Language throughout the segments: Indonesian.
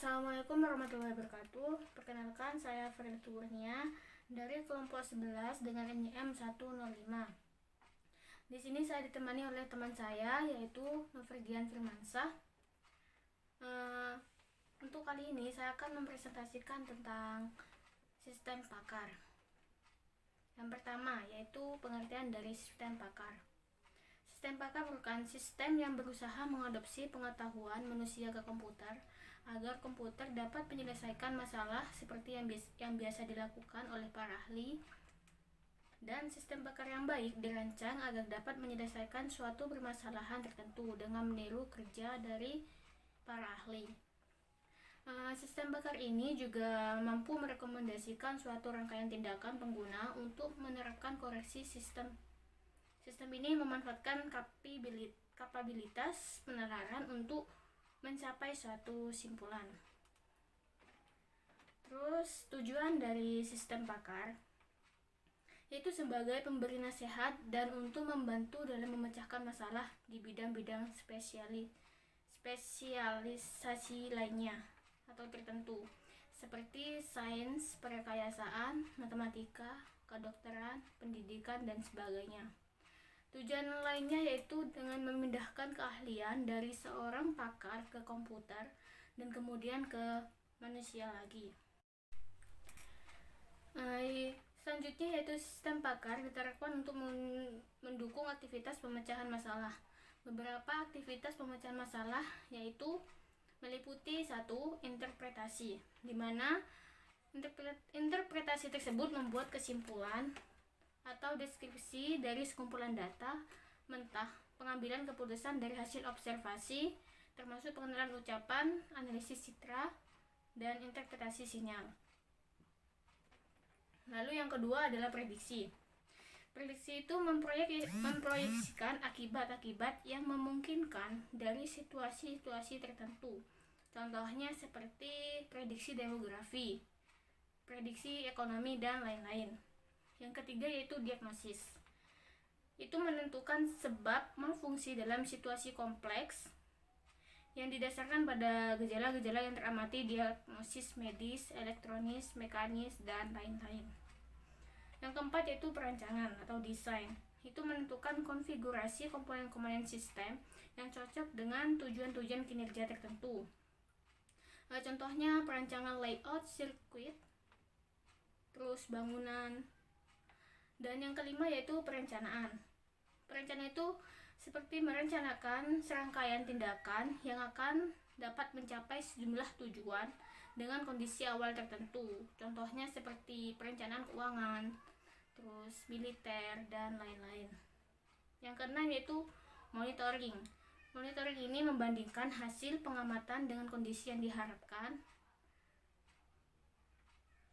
Assalamualaikum warahmatullahi wabarakatuh. Perkenalkan, saya Ferry Turnia dari kelompok 11 dengan NIM 105. Di sini saya ditemani oleh teman saya yaitu Novridian Firmansyah. Untuk kali ini saya akan mempresentasikan tentang sistem pakar. Yang pertama yaitu pengertian dari sistem pakar. Sistem pakar merupakan sistem yang berusaha mengadopsi pengetahuan manusia ke komputer agar komputer dapat menyelesaikan masalah seperti yang biasa dilakukan oleh para ahli. Dan sistem pakar yang baik dirancang agar dapat menyelesaikan suatu permasalahan tertentu dengan meniru kerja dari para ahli. Sistem pakar ini juga mampu merekomendasikan suatu rangkaian tindakan pengguna untuk menerapkan koreksi sistem. Sistem ini memanfaatkan kapabilitas penalaran untuk mencapai suatu simpulan. Terus tujuan dari sistem pakar yaitu sebagai pemberi nasihat dan untuk membantu dalam memecahkan masalah di bidang-bidang spesialisasi lainnya atau tertentu seperti sains, perkayasaan, matematika, kedokteran, pendidikan, dan sebagainya. Tujuan lainnya yaitu dengan memindahkan keahlian dari seorang pakar ke komputer dan kemudian ke manusia lagi. Selanjutnya yaitu sistem pakar diterapkan untuk mendukung aktivitas pemecahan masalah. Beberapa aktivitas pemecahan masalah yaitu meliputi 1. Interpretasi, di mana interpretasi tersebut membuat kesimpulan atau deskripsi dari sekumpulan data mentah, pengambilan keputusan dari hasil observasi, termasuk pengenalan ucapan, analisis citra, dan interpretasi sinyal. Lalu yang kedua adalah prediksi. Prediksi itu memproyeksikan akibat-akibat yang memungkinkan dari situasi-situasi tertentu. Contohnya seperti prediksi demografi, prediksi ekonomi, dan lain-lain. Yang ketiga yaitu diagnosis. Itu menentukan sebab malfungsi dalam situasi kompleks yang didasarkan pada gejala-gejala yang teramati, diagnosis medis, elektronis, mekanis, dan lain-lain. Yang keempat yaitu perancangan atau desain. Itu menentukan konfigurasi komponen-komponen sistem yang cocok dengan tujuan-tujuan kinerja tertentu. Contohnya perancangan layout sirkuit, terus bangunan. Dan yang kelima yaitu perencanaan. Perencanaan itu seperti merencanakan serangkaian tindakan yang akan dapat mencapai sejumlah tujuan dengan kondisi awal tertentu. Contohnya seperti perencanaan keuangan, terus militer, dan lain-lain. Yang keenam yaitu monitoring. Monitoring ini membandingkan hasil pengamatan dengan kondisi yang diharapkan.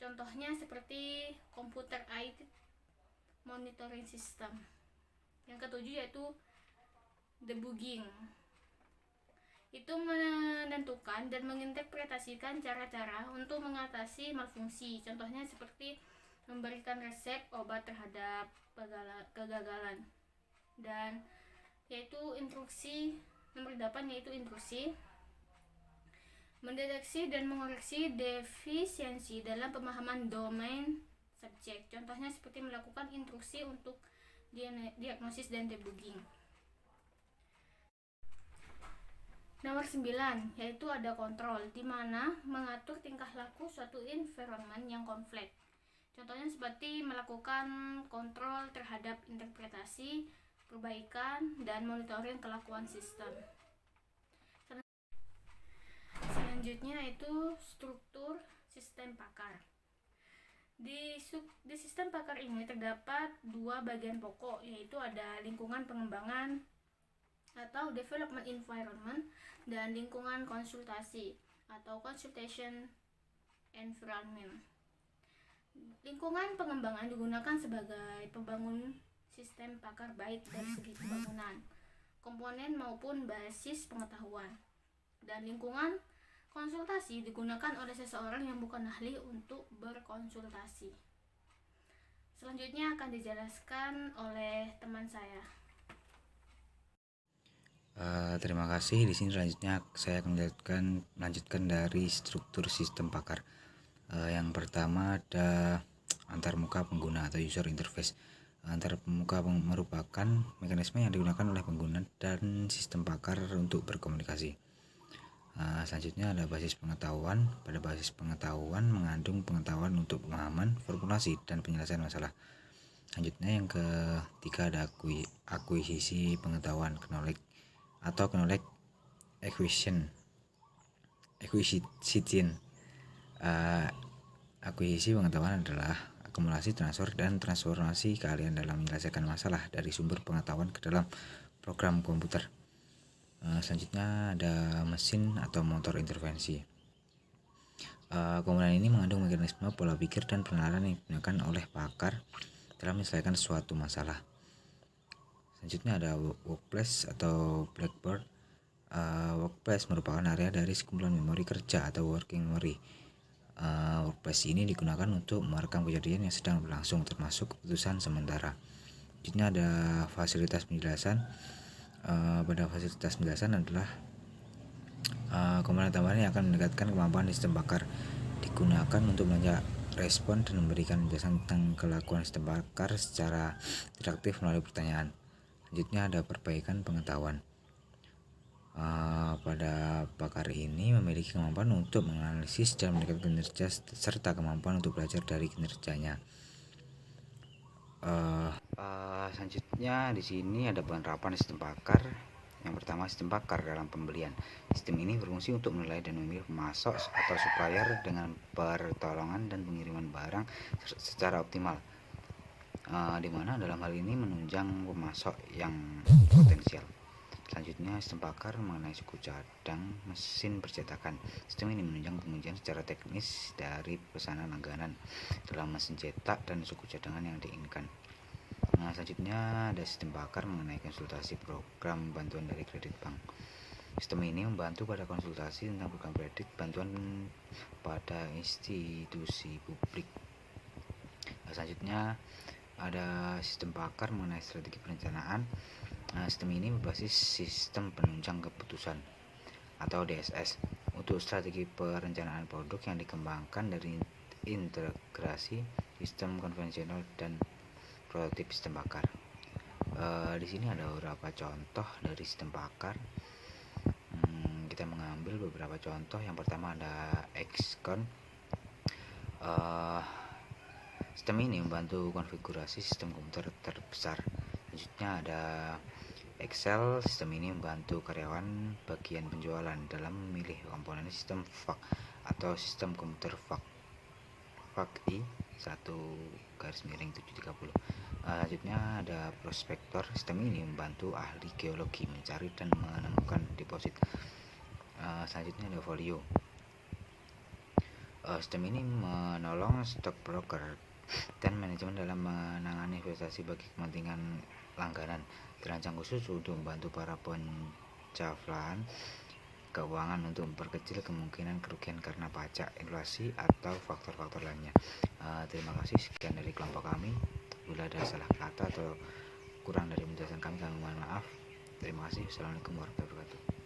Contohnya seperti computer aided monitoring system. Yang ketujuh yaitu debugging. Itu menentukan dan menginterpretasikan cara-cara untuk mengatasi malfungsi. Contohnya seperti memberikan resep obat terhadap kegagalan. Dan yaitu intrusi. Nomor 8 yaitu intrusi. Mendeteksi dan mengoreksi defisiensi dalam pemahaman domain subjek. Contohnya seperti melakukan intrusi untuk diagnosis dan debugging. Nomor 9 yaitu ada kontrol, di mana mengatur tingkah laku suatu environment yang kompleks. Contohnya seperti melakukan kontrol terhadap interpretasi, perbaikan, dan monitoring kelakuan sistem. Selanjutnya itu struktur sistem pakar. Di sistem pakar ini terdapat 2 bagian pokok, yaitu ada lingkungan pengembangan atau development environment dan lingkungan konsultasi atau consultation environment. Lingkungan pengembangan digunakan sebagai pembangun sistem pakar baik dari segi pembangunan, komponen maupun basis pengetahuan. Dan lingkungan konsultasi digunakan oleh seseorang yang bukan ahli untuk berkonsultasi. Selanjutnya akan dijelaskan oleh teman saya. Terima kasih. Di sini selanjutnya saya akan melanjutkan dari struktur sistem pakar. Yang pertama ada antarmuka pengguna atau user interface. Antarmuka merupakan mekanisme yang digunakan oleh pengguna dan sistem pakar untuk berkomunikasi. Selanjutnya ada basis pengetahuan. Pada basis pengetahuan mengandung pengetahuan untuk pemahaman, formulasi, dan penyelesaian masalah. Selanjutnya yang ketiga ada akuisisi pengetahuan, knowledge atau knowledge acquisition. Akuisisi pengetahuan adalah akumulasi, transfer, dan transformasi keahlian dalam menyelesaikan masalah dari sumber pengetahuan ke dalam program komputer. Selanjutnya ada mesin atau motor intervensi. Komponen ini mengandung mekanisme pola pikir dan penalaran yang digunakan oleh pakar dalam menyelesaikan suatu masalah. Selanjutnya ada workplace atau blackboard. Workplace merupakan area dari sekumpulan memori kerja atau working memory. Workplace ini digunakan untuk merekam kejadian yang sedang berlangsung, termasuk keputusan sementara. Selanjutnya ada fasilitas penjelasan. Pada fasilitas penjelasan adalah komponen tambahan yang akan meningkatkan kemampuan sistem pakar, digunakan untuk melacak respon dan memberikan penjelasan tentang kelakuan sistem pakar secara interaktif melalui pertanyaan. Selanjutnya ada perbaikan pengetahuan. Pada pakar ini memiliki kemampuan untuk menganalisis dan meningkatkan kinerja serta kemampuan untuk belajar dari kinerjanya. Selanjutnya di sini ada penerapan sistem pakar. Yang pertama, sistem pakar dalam pembelian. Sistem ini berfungsi untuk menilai dan memilih pemasok atau supplier dengan pertolongan dan pengiriman barang secara optimal, di mana dalam hal ini menunjang pemasok yang potensial. Selanjutnya, sistem pakar mengenai suku cadang mesin percetakan. Sistem ini menunjang pengujian secara teknis dari pesanan langganan dalam mesin cetak dan suku cadangan yang diinginkan. Selanjutnya ada sistem pakar mengenai konsultasi program bantuan dari kredit bank. Sistem ini membantu pada konsultasi tentang program kredit bantuan pada institusi publik. Selanjutnya ada sistem pakar mengenai strategi perencanaan. Sistem ini berbasis sistem penunjang keputusan atau DSS untuk strategi perencanaan produk yang dikembangkan dari integrasi sistem konvensional dan prototip sistem pakar. Di sini ada beberapa contoh dari sistem pakar. Kita mengambil beberapa contoh. Yang pertama ada XCON. Sistem ini membantu konfigurasi sistem komputer terbesar. Selanjutnya ada Excel. Sistem ini membantu karyawan bagian penjualan dalam memilih komponen sistem FAQ atau sistem komputer FAQ I 1/730. Selanjutnya ada prospektor. Sistem ini membantu ahli geologi mencari dan menemukan deposit. Selanjutnya ada folio. Sistem ini menolong stockbroker dan manajemen dalam menangani investasi bagi kepentingan langganan. Dirancang khusus untuk membantu para pencapaian keuangan untuk memperkecil kemungkinan kerugian karena pajak, inflasi, atau faktor-faktor lainnya. Terima kasih. Sekian dari kelompok kami. Bila ada salah kata atau kurang dari penjelasan kami mohon maaf. Terima kasih. Assalamualaikum warahmatullahi wabarakatuh.